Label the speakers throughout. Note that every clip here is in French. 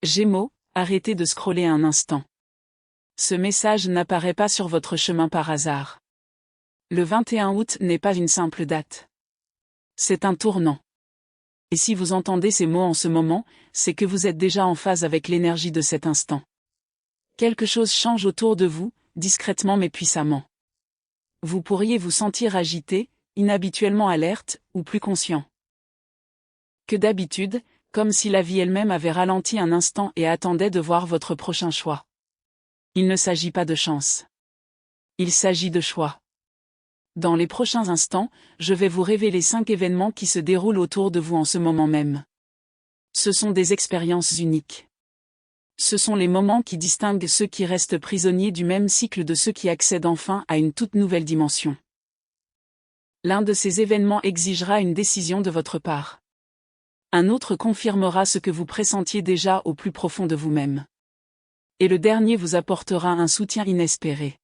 Speaker 1: Gémeaux, arrêtez de scroller un instant. Ce message n'apparaît pas sur votre chemin par hasard. Le 21 août n'est pas une simple date. C'est un tournant. Et si vous entendez ces mots en ce moment, c'est que vous êtes déjà en phase avec l'énergie de cet instant. Quelque chose change autour de vous, discrètement mais puissamment. Vous pourriez vous sentir agité, inhabituellement alerte, ou plus conscient que d'habitude, comme si la vie elle-même avait ralenti un instant et attendait de voir votre prochain choix. Il ne s'agit pas de chance. Il s'agit de choix. Dans les prochains instants, je vais vous révéler 5 événements qui se déroulent autour de vous en ce moment même. Ce sont des expériences uniques. Ce sont les moments qui distinguent ceux qui restent prisonniers du même cycle de ceux qui accèdent enfin à une toute nouvelle dimension. L'un de ces événements exigera une décision de votre part. Un autre confirmera ce que vous pressentiez déjà au plus profond de vous-même. Et le dernier vous apportera un soutien inespéré.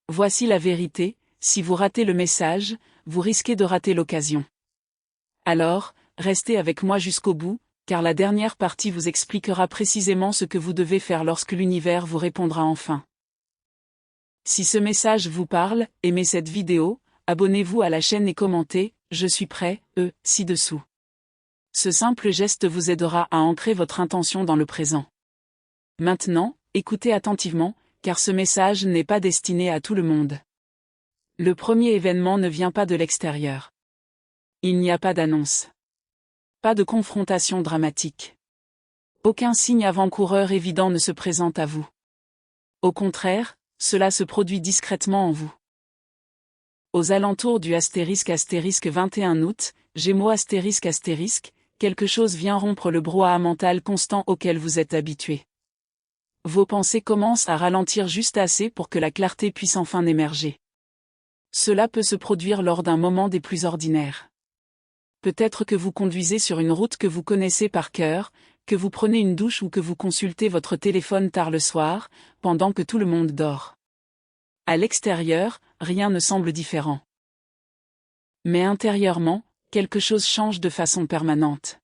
Speaker 1: Voici la vérité, si vous ratez le message, vous risquez de rater l'occasion. Alors, restez avec moi jusqu'au bout, car la dernière partie vous expliquera précisément ce que vous devez faire lorsque l'univers vous répondra enfin. Si ce message vous parle, aimez cette vidéo, abonnez-vous à la chaîne et commentez « Je suis prêt » ci-dessous. Ce simple geste vous aidera à ancrer votre intention dans le présent. Maintenant, écoutez attentivement, car ce message n'est pas destiné à tout le monde. Le premier événement ne vient pas de l'extérieur. Il n'y a pas d'annonce. Pas de confrontation dramatique. Aucun signe avant-coureur évident ne se présente à vous. Au contraire, cela se produit discrètement en vous. Aux alentours du ** 21 août, Gémeaux ** quelque chose vient rompre le brouhaha mental constant auquel vous êtes habitué. Vos pensées commencent à ralentir juste assez pour que la clarté puisse enfin émerger. Cela peut se produire lors d'un moment des plus ordinaires. Peut-être que vous conduisez sur une route que vous connaissez par cœur, que vous prenez une douche ou que vous consultez votre téléphone tard le soir, pendant que tout le monde dort. À l'extérieur, rien ne semble différent. Mais intérieurement, quelque chose change de façon permanente.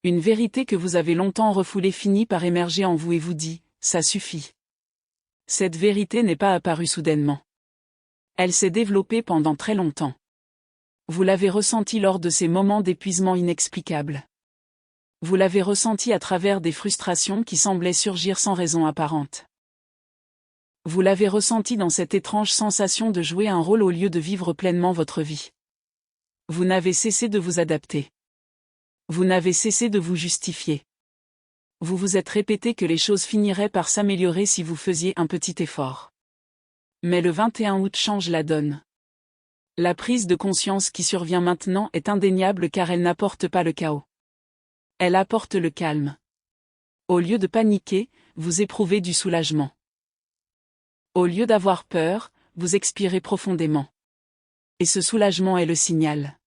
Speaker 1: Une vérité que vous avez longtemps refoulée finit par émerger en vous et vous dit « ça suffit ». Cette vérité n'est pas apparue soudainement. Elle s'est développée pendant très longtemps. Vous l'avez ressentie lors de ces moments d'épuisement inexplicables. Vous l'avez ressentie à travers des frustrations qui semblaient surgir sans raison apparente. Vous l'avez ressentie dans cette étrange sensation de jouer un rôle au lieu de vivre pleinement votre vie. Vous n'avez cessé de vous adapter. Vous n'avez cessé de vous justifier. Vous vous êtes répété que les choses finiraient par s'améliorer si vous faisiez un petit effort. Mais le 21 août change la donne. La prise de conscience qui survient maintenant est indéniable car elle n'apporte pas le chaos. Elle apporte le calme. Au lieu de paniquer, vous éprouvez du soulagement. Au lieu d'avoir peur, vous expirez profondément. Et ce soulagement est le signal.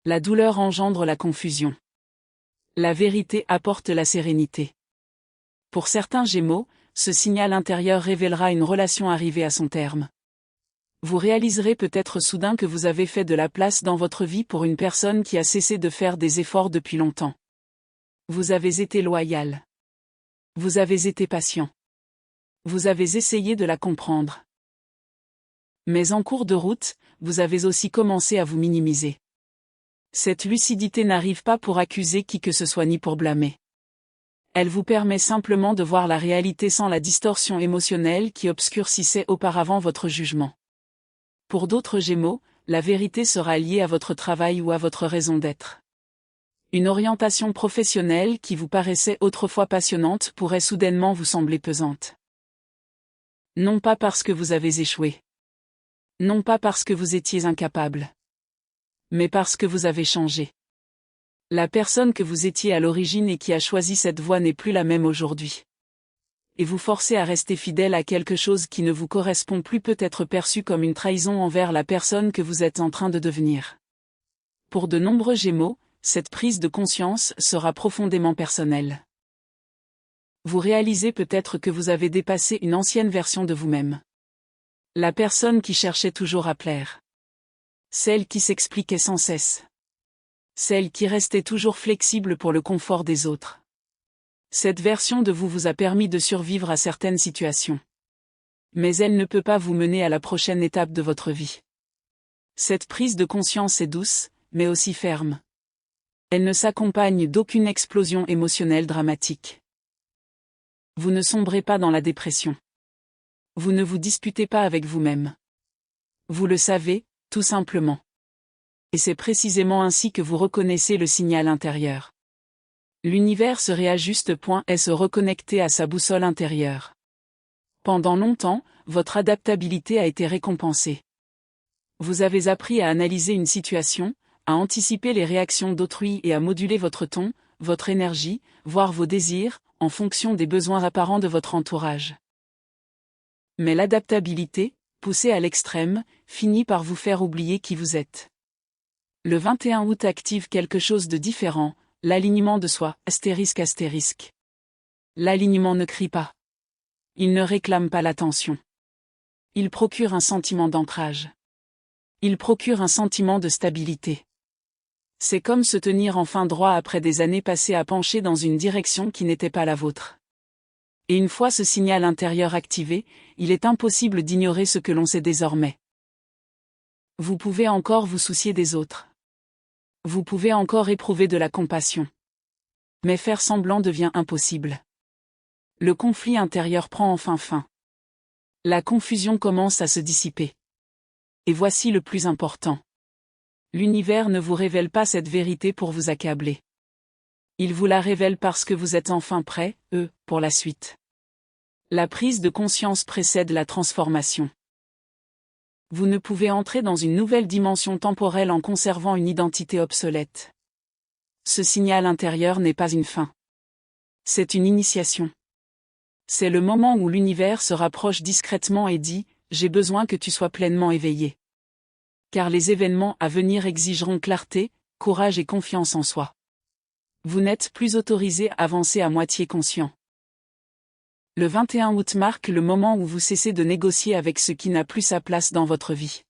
Speaker 1: La douleur engendre la confusion. La vérité apporte la sérénité. Pour certains Gémeaux, ce signal intérieur révélera une relation arrivée à son terme. Vous réaliserez peut-être soudain que vous avez fait de la place dans votre vie pour une personne qui a cessé de faire des efforts depuis longtemps. Vous avez été loyal. Vous avez été patient. Vous avez essayé de la comprendre. Mais en cours de route, vous avez aussi commencé à vous minimiser. Cette lucidité n'arrive pas pour accuser qui que ce soit ni pour blâmer. Elle vous permet simplement de voir la réalité sans la distorsion émotionnelle qui obscurcissait auparavant votre jugement. Pour d'autres Gémeaux, la vérité sera liée à votre travail ou à votre raison d'être. Une orientation professionnelle qui vous paraissait autrefois passionnante pourrait soudainement vous sembler pesante. Non pas parce que vous avez échoué. Non pas parce que vous étiez incapable. Mais parce que vous avez changé. La personne que vous étiez à l'origine et qui a choisi cette voie n'est plus la même aujourd'hui. Et vous forcer à rester fidèle à quelque chose qui ne vous correspond plus peut être perçu comme une trahison envers la personne que vous êtes en train de devenir. Pour de nombreux Gémeaux, cette prise de conscience sera profondément personnelle. Vous réalisez peut-être que vous avez dépassé une ancienne version de vous-même. La personne qui cherchait toujours à plaire. Celle qui s'expliquait sans cesse. Celle qui restait toujours flexible pour le confort des autres. Cette version de vous vous a permis de survivre à certaines situations. Mais elle ne peut pas vous mener à la prochaine étape de votre vie. Cette prise de conscience est douce, mais aussi ferme. Elle ne s'accompagne d'aucune explosion émotionnelle dramatique. Vous ne sombrez pas dans la dépression. Vous ne vous disputez pas avec vous-même. Vous le savez, tout simplement. Et c'est précisément ainsi que vous reconnaissez le signal intérieur. L'univers se réajuste. Et se reconnecter à sa boussole intérieure. Pendant longtemps, votre adaptabilité a été récompensée. Vous avez appris à analyser une situation, à anticiper les réactions d'autrui et à moduler votre ton, votre énergie, voire vos désirs, en fonction des besoins apparents de votre entourage. Mais l'adaptabilité, poussée à l'extrême, finit par vous faire oublier qui vous êtes. Le 21 août active quelque chose de différent, l'alignement de soi, ***. L'alignement ne crie pas. Il ne réclame pas l'attention. Il procure un sentiment d'ancrage. Il procure un sentiment de stabilité. C'est comme se tenir enfin droit après des années passées à pencher dans une direction qui n'était pas la vôtre. Et une fois ce signal intérieur activé, il est impossible d'ignorer ce que l'on sait désormais. Vous pouvez encore vous soucier des autres. Vous pouvez encore éprouver de la compassion. Mais faire semblant devient impossible. Le conflit intérieur prend enfin fin. La confusion commence à se dissiper. Et voici le plus important. L'univers ne vous révèle pas cette vérité pour vous accabler. Il vous la révèle parce que vous êtes enfin prêt, pour la suite. La prise de conscience précède la transformation. Vous ne pouvez entrer dans une nouvelle dimension temporelle en conservant une identité obsolète. Ce signal intérieur n'est pas une fin. C'est une initiation. C'est le moment où l'univers se rapproche discrètement et dit « J'ai besoin que tu sois pleinement éveillé ». Car les événements à venir exigeront clarté, courage et confiance en soi. Vous n'êtes plus autorisé à avancer à moitié conscient. Le 21 août marque le moment où vous cessez de négocier avec ce qui n'a plus sa place dans votre vie.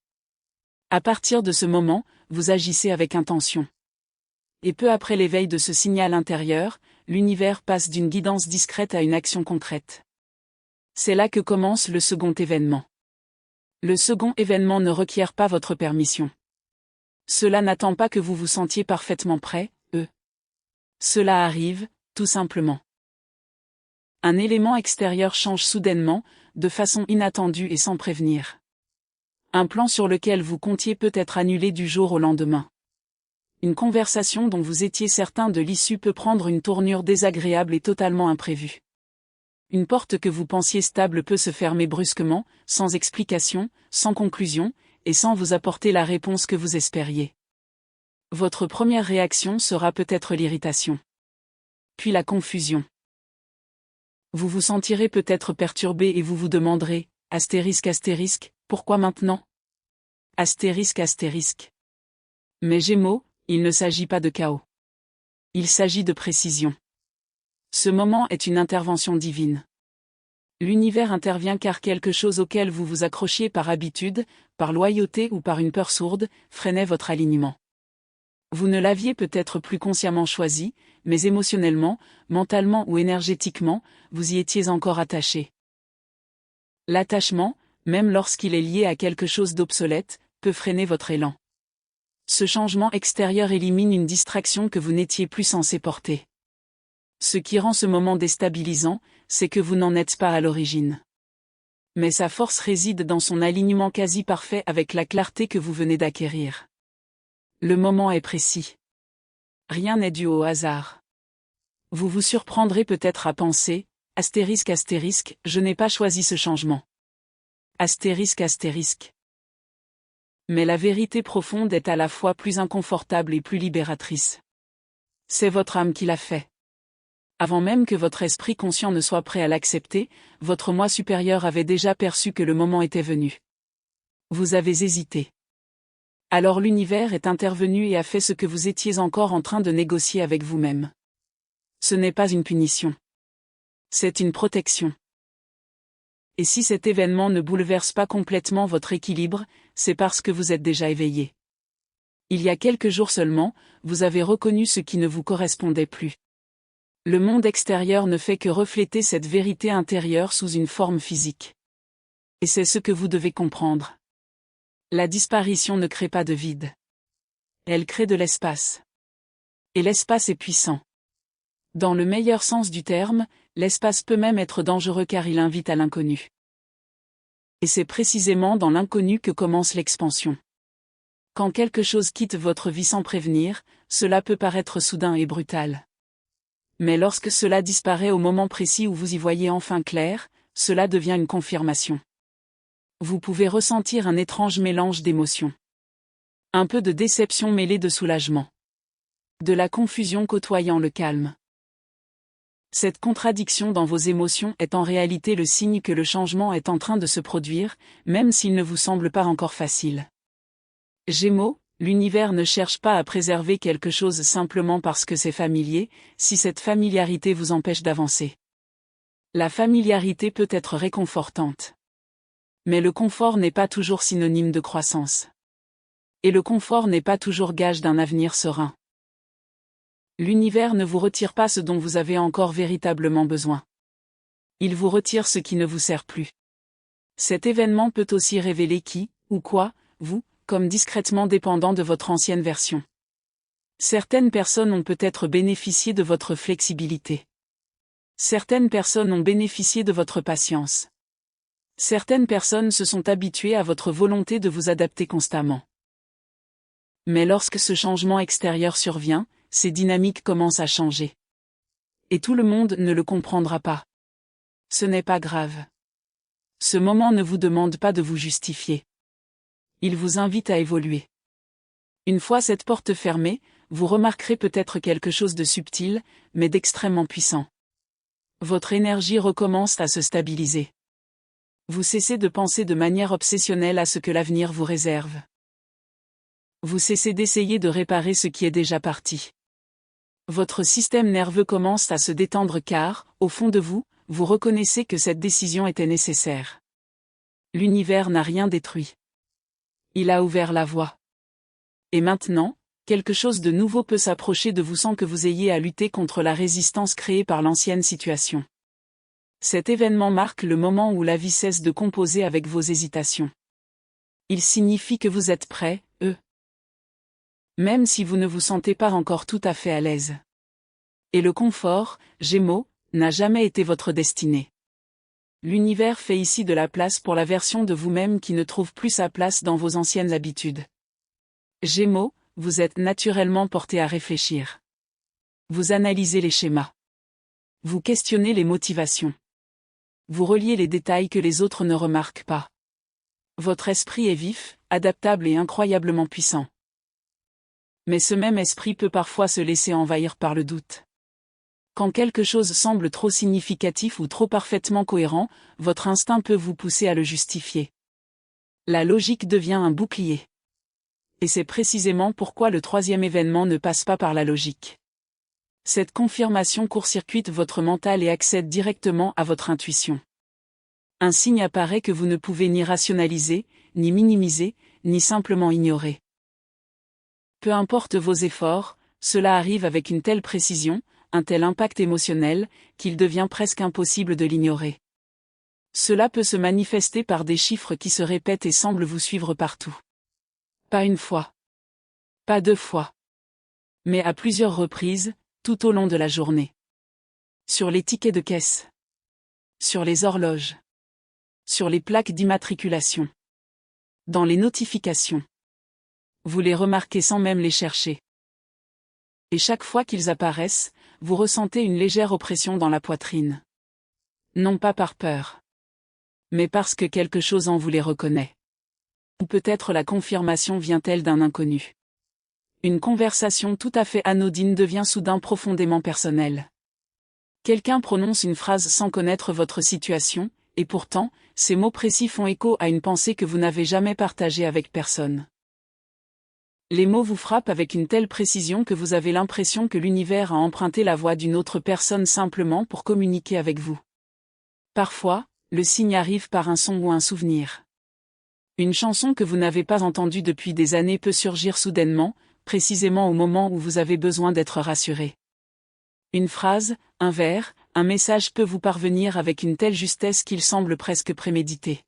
Speaker 1: À partir de ce moment, vous agissez avec intention. Et peu après l'éveil de ce signal intérieur, l'univers passe d'une guidance discrète à une action concrète. C'est là que commence le second événement. Le second événement ne requiert pas votre permission. Cela n'attend pas que vous vous sentiez parfaitement prêt, Cela arrive, tout simplement. Un élément extérieur change soudainement, de façon inattendue et sans prévenir. Un plan sur lequel vous comptiez peut être annulé du jour au lendemain. Une conversation dont vous étiez certain de l'issue peut prendre une tournure désagréable et totalement imprévue. Une porte que vous pensiez stable peut se fermer brusquement, sans explication, sans conclusion, et sans vous apporter la réponse que vous espériez. Votre première réaction sera peut-être l'irritation. Puis la confusion. Vous vous sentirez peut-être perturbé et vous vous demanderez, ***, pourquoi maintenant ? ***. Mais Gémeaux, il ne s'agit pas de chaos. Il s'agit de précision. Ce moment est une intervention divine. L'univers intervient car quelque chose auquel vous vous accrochiez par habitude, par loyauté ou par une peur sourde, freinait votre alignement. Vous ne l'aviez peut-être plus consciemment choisi, mais émotionnellement, mentalement ou énergétiquement, vous y étiez encore attaché. L'attachement, même lorsqu'il est lié à quelque chose d'obsolète, peut freiner votre élan. Ce changement extérieur élimine une distraction que vous n'étiez plus censé porter. Ce qui rend ce moment déstabilisant, c'est que vous n'en êtes pas à l'origine. Mais sa force réside dans son alignement quasi parfait avec la clarté que vous venez d'acquérir. Le moment est précis. Rien n'est dû au hasard. Vous vous surprendrez peut-être à penser, ***, je n'ai pas choisi ce changement. ***. Mais la vérité profonde est à la fois plus inconfortable et plus libératrice. C'est votre âme qui l'a fait. Avant même que votre esprit conscient ne soit prêt à l'accepter, votre moi supérieur avait déjà perçu que le moment était venu. Vous avez hésité. Alors l'univers est intervenu et a fait ce que vous étiez encore en train de négocier avec vous-même. Ce n'est pas une punition. C'est une protection. Et si cet événement ne bouleverse pas complètement votre équilibre, c'est parce que vous êtes déjà éveillé. Il y a quelques jours seulement, vous avez reconnu ce qui ne vous correspondait plus. Le monde extérieur ne fait que refléter cette vérité intérieure sous une forme physique. Et c'est ce que vous devez comprendre. La disparition ne crée pas de vide. Elle crée de l'espace. Et l'espace est puissant. Dans le meilleur sens du terme, l'espace peut même être dangereux car il invite à l'inconnu. Et c'est précisément dans l'inconnu que commence l'expansion. Quand quelque chose quitte votre vie sans prévenir, cela peut paraître soudain et brutal. Mais lorsque cela disparaît au moment précis où vous y voyez enfin clair, cela devient une confirmation. Vous pouvez ressentir un étrange mélange d'émotions. Un peu de déception mêlée de soulagement. De la confusion côtoyant le calme. Cette contradiction dans vos émotions est en réalité le signe que le changement est en train de se produire, même s'il ne vous semble pas encore facile. Gémeaux, l'univers ne cherche pas à préserver quelque chose simplement parce que c'est familier, si cette familiarité vous empêche d'avancer. La familiarité peut être réconfortante. Mais le confort n'est pas toujours synonyme de croissance. Et le confort n'est pas toujours gage d'un avenir serein. L'univers ne vous retire pas ce dont vous avez encore véritablement besoin. Il vous retire ce qui ne vous sert plus. Cet événement peut aussi révéler qui, ou quoi, vous, comme discrètement dépendant de votre ancienne version. Certaines personnes ont peut-être bénéficié de votre flexibilité. Certaines personnes ont bénéficié de votre patience. Certaines personnes se sont habituées à votre volonté de vous adapter constamment. Mais lorsque ce changement extérieur survient, ces dynamiques commencent à changer. Et tout le monde ne le comprendra pas. Ce n'est pas grave. Ce moment ne vous demande pas de vous justifier. Il vous invite à évoluer. Une fois cette porte fermée, vous remarquerez peut-être quelque chose de subtil, mais d'extrêmement puissant. Votre énergie recommence à se stabiliser. Vous cessez de penser de manière obsessionnelle à ce que l'avenir vous réserve. Vous cessez d'essayer de réparer ce qui est déjà parti. Votre système nerveux commence à se détendre car, au fond de vous, vous reconnaissez que cette décision était nécessaire. L'univers n'a rien détruit. Il a ouvert la voie. Et maintenant, quelque chose de nouveau peut s'approcher de vous sans que vous ayez à lutter contre la résistance créée par l'ancienne situation. Cet événement marque le moment où la vie cesse de composer avec vos hésitations. Il signifie que vous êtes prêt, même si vous ne vous sentez pas encore tout à fait à l'aise. Et le confort, Gémeaux, n'a jamais été votre destinée. L'univers fait ici de la place pour la version de vous-même qui ne trouve plus sa place dans vos anciennes habitudes. Gémeaux, vous êtes naturellement porté à réfléchir. Vous analysez les schémas. Vous questionnez les motivations. Vous reliez les détails que les autres ne remarquent pas. Votre esprit est vif, adaptable et incroyablement puissant. Mais ce même esprit peut parfois se laisser envahir par le doute. Quand quelque chose semble trop significatif ou trop parfaitement cohérent, votre instinct peut vous pousser à le justifier. La logique devient un bouclier. Et c'est précisément pourquoi le troisième événement ne passe pas par la logique. Cette confirmation court-circuite votre mental et accède directement à votre intuition. Un signe apparaît que vous ne pouvez ni rationaliser, ni minimiser, ni simplement ignorer. Peu importe vos efforts, cela arrive avec une telle précision, un tel impact émotionnel, qu'il devient presque impossible de l'ignorer. Cela peut se manifester par des chiffres qui se répètent et semblent vous suivre partout. Pas une fois. Pas deux fois. Mais à plusieurs reprises, tout au long de la journée. Sur les tickets de caisse. Sur les horloges. Sur les plaques d'immatriculation. Dans les notifications. Vous les remarquez sans même les chercher. Et chaque fois qu'ils apparaissent, vous ressentez une légère oppression dans la poitrine. Non pas par peur. Mais parce que quelque chose en vous les reconnaît. Ou peut-être la confirmation vient-elle d'un inconnu. Une conversation tout à fait anodine devient soudain profondément personnelle. Quelqu'un prononce une phrase sans connaître votre situation, et pourtant, ces mots précis font écho à une pensée que vous n'avez jamais partagée avec personne. Les mots vous frappent avec une telle précision que vous avez l'impression que l'univers a emprunté la voix d'une autre personne simplement pour communiquer avec vous. Parfois, le signe arrive par un son ou un souvenir. Une chanson que vous n'avez pas entendue depuis des années peut surgir soudainement, précisément au moment où vous avez besoin d'être rassuré. Une phrase, Un message peut vous parvenir avec une telle justesse qu'il semble presque prémédité.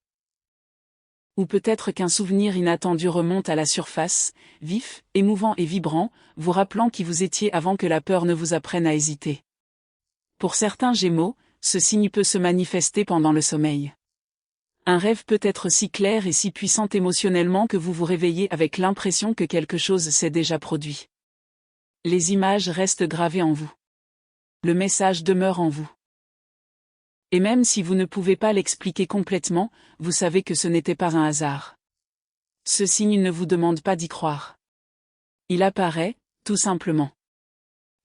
Speaker 1: Ou peut-être qu'un souvenir inattendu remonte à la surface, vif, émouvant et vibrant, vous rappelant qui vous étiez avant que la peur ne vous apprenne à hésiter. Pour certains Gémeaux, ce signe peut se manifester pendant le sommeil. Un rêve peut être si clair et si puissant émotionnellement que vous vous réveillez avec l'impression que quelque chose s'est déjà produit. Les images restent gravées en vous. Le message demeure en vous. Et même si vous ne pouvez pas l'expliquer complètement, vous savez que ce n'était pas un hasard. Ce signe ne vous demande pas d'y croire. Il apparaît, tout simplement.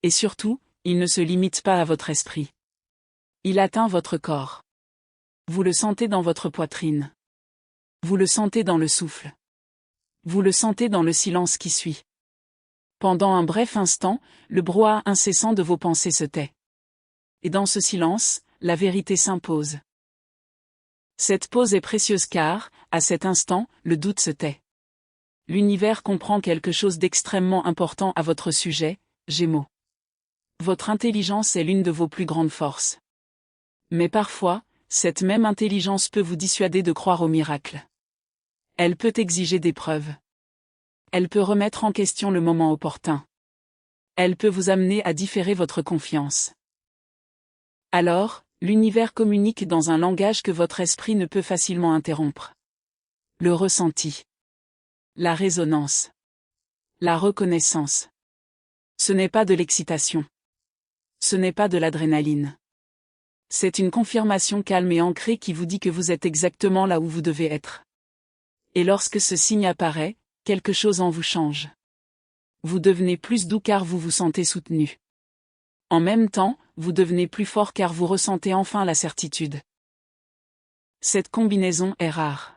Speaker 1: Et surtout, il ne se limite pas à votre esprit. Il atteint votre corps. Vous le sentez dans votre poitrine. Vous le sentez dans le souffle. Vous le sentez dans le silence qui suit. Pendant un bref instant, le brouhaha incessant de vos pensées se tait. Et dans ce silence, la vérité s'impose. Cette pause est précieuse car, à cet instant, le doute se tait. L'univers comprend quelque chose d'extrêmement important à votre sujet, Gémeaux. Votre intelligence est l'une de vos plus grandes forces. Mais parfois, cette même intelligence peut vous dissuader de croire au miracle. Elle peut exiger des preuves. Elle peut remettre en question le moment opportun. Elle peut vous amener à différer votre confiance. Alors, l'univers communique dans un langage que votre esprit ne peut facilement interrompre. Le ressenti. La résonance. La reconnaissance. Ce n'est pas de l'excitation. Ce n'est pas de l'adrénaline. C'est une confirmation calme et ancrée qui vous dit que vous êtes exactement là où vous devez être. Et lorsque ce signe apparaît, quelque chose en vous change. Vous devenez plus doux car vous vous sentez soutenu. En même temps, vous devenez plus fort car vous ressentez enfin la certitude. Cette combinaison est rare.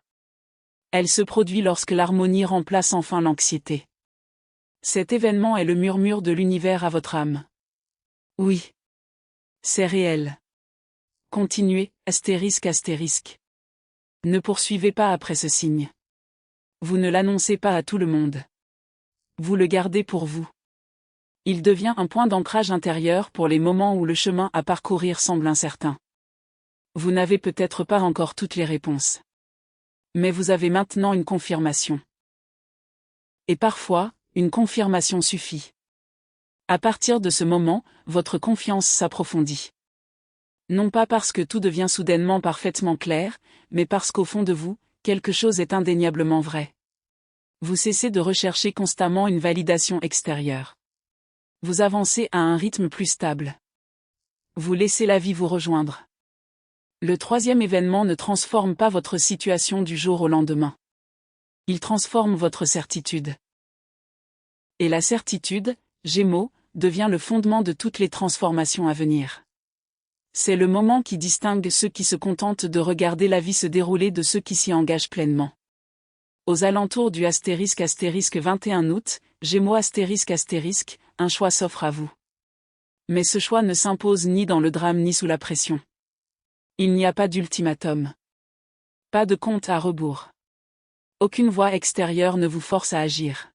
Speaker 1: Elle se produit lorsque l'harmonie remplace enfin l'anxiété. Cet événement est le murmure de l'univers à votre âme. Oui. C'est réel. Continuez, astérisque. Ne poursuivez pas après ce signe. Vous ne l'annoncez pas à tout le monde. Vous le gardez pour vous. Il devient un point d'ancrage intérieur pour les moments où le chemin à parcourir semble incertain. Vous n'avez peut-être pas encore toutes les réponses. Mais vous avez maintenant une confirmation. Et parfois, une confirmation suffit. À partir de ce moment, votre confiance s'approfondit. Non pas parce que tout devient soudainement parfaitement clair, mais parce qu'au fond de vous, quelque chose est indéniablement vrai. Vous cessez de rechercher constamment une validation extérieure. Vous avancez à un rythme plus stable. Vous laissez la vie vous rejoindre. Le troisième événement ne transforme pas votre situation du jour au lendemain. Il transforme votre certitude. Et la certitude, Gémeaux, devient le fondement de toutes les transformations à venir. C'est le moment qui distingue ceux qui se contentent de regarder la vie se dérouler de ceux qui s'y engagent pleinement. Aux alentours du astérisque 21 août, Gémeaux astérisque, un choix s'offre à vous. Mais ce choix ne s'impose ni dans le drame ni sous la pression. Il n'y a pas d'ultimatum. Pas de compte à rebours. Aucune voix extérieure ne vous force à agir.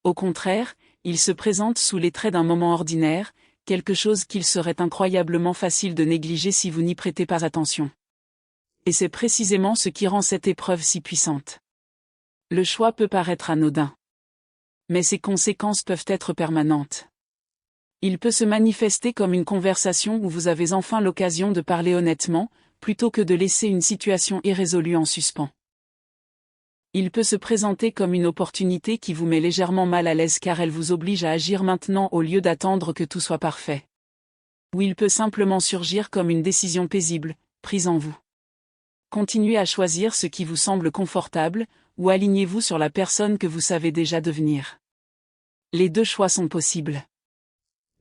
Speaker 1: Au contraire, il se présente sous les traits d'un moment ordinaire, quelque chose qu'il serait incroyablement facile de négliger si vous n'y prêtez pas attention. Et c'est précisément ce qui rend cette épreuve si puissante. Le choix peut paraître anodin. Mais ses conséquences peuvent être permanentes. Il peut se manifester comme une conversation où vous avez enfin l'occasion de parler honnêtement, plutôt que de laisser une situation irrésolue en suspens. Il peut se présenter comme une opportunité qui vous met légèrement mal à l'aise car elle vous oblige à agir maintenant au lieu d'attendre que tout soit parfait. Ou il peut simplement surgir comme une décision paisible, prise en vous. Continuez à choisir ce qui vous semble confortable, ou alignez-vous sur la personne que vous savez déjà devenir. Les deux choix sont possibles.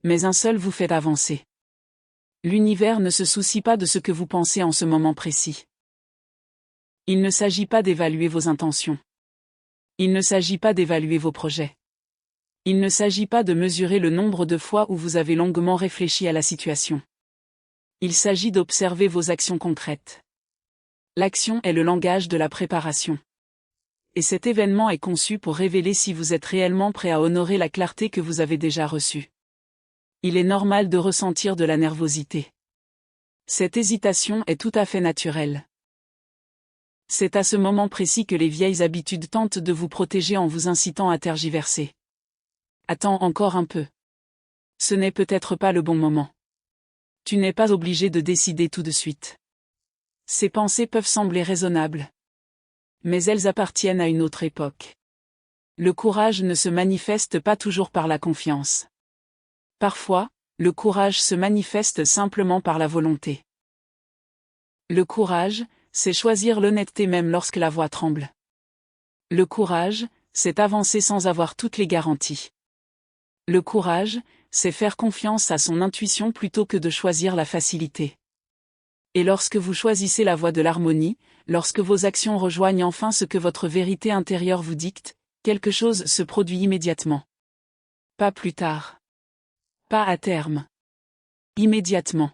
Speaker 1: Mais un seul vous fait avancer. L'univers ne se soucie pas de ce que vous pensez en ce moment précis. Il ne s'agit pas d'évaluer vos intentions. Il ne s'agit pas d'évaluer vos projets. Il ne s'agit pas de mesurer le nombre de fois où vous avez longuement réfléchi à la situation. Il s'agit d'observer vos actions concrètes. L'action est le langage de la préparation. Et cet événement est conçu pour révéler si vous êtes réellement prêt à honorer la clarté que vous avez déjà reçue. Il est normal de ressentir de la nervosité. Cette hésitation est tout à fait naturelle. C'est à ce moment précis que les vieilles habitudes tentent de vous protéger en vous incitant à tergiverser. Attends encore un peu. Ce n'est peut-être pas le bon moment. Tu n'es pas obligé de décider tout de suite. Ces pensées peuvent sembler raisonnables. Mais elles appartiennent à une autre époque. Le courage ne se manifeste pas toujours par la confiance. Parfois, le courage se manifeste simplement par la volonté. Le courage, c'est choisir l'honnêteté même lorsque la voix tremble. Le courage, c'est avancer sans avoir toutes les garanties. Le courage, c'est faire confiance à son intuition plutôt que de choisir la facilité. Et lorsque vous choisissez la voie de l'harmonie, lorsque vos actions rejoignent enfin ce que votre vérité intérieure vous dicte, quelque chose se produit immédiatement. Pas plus tard. Pas à terme. Immédiatement.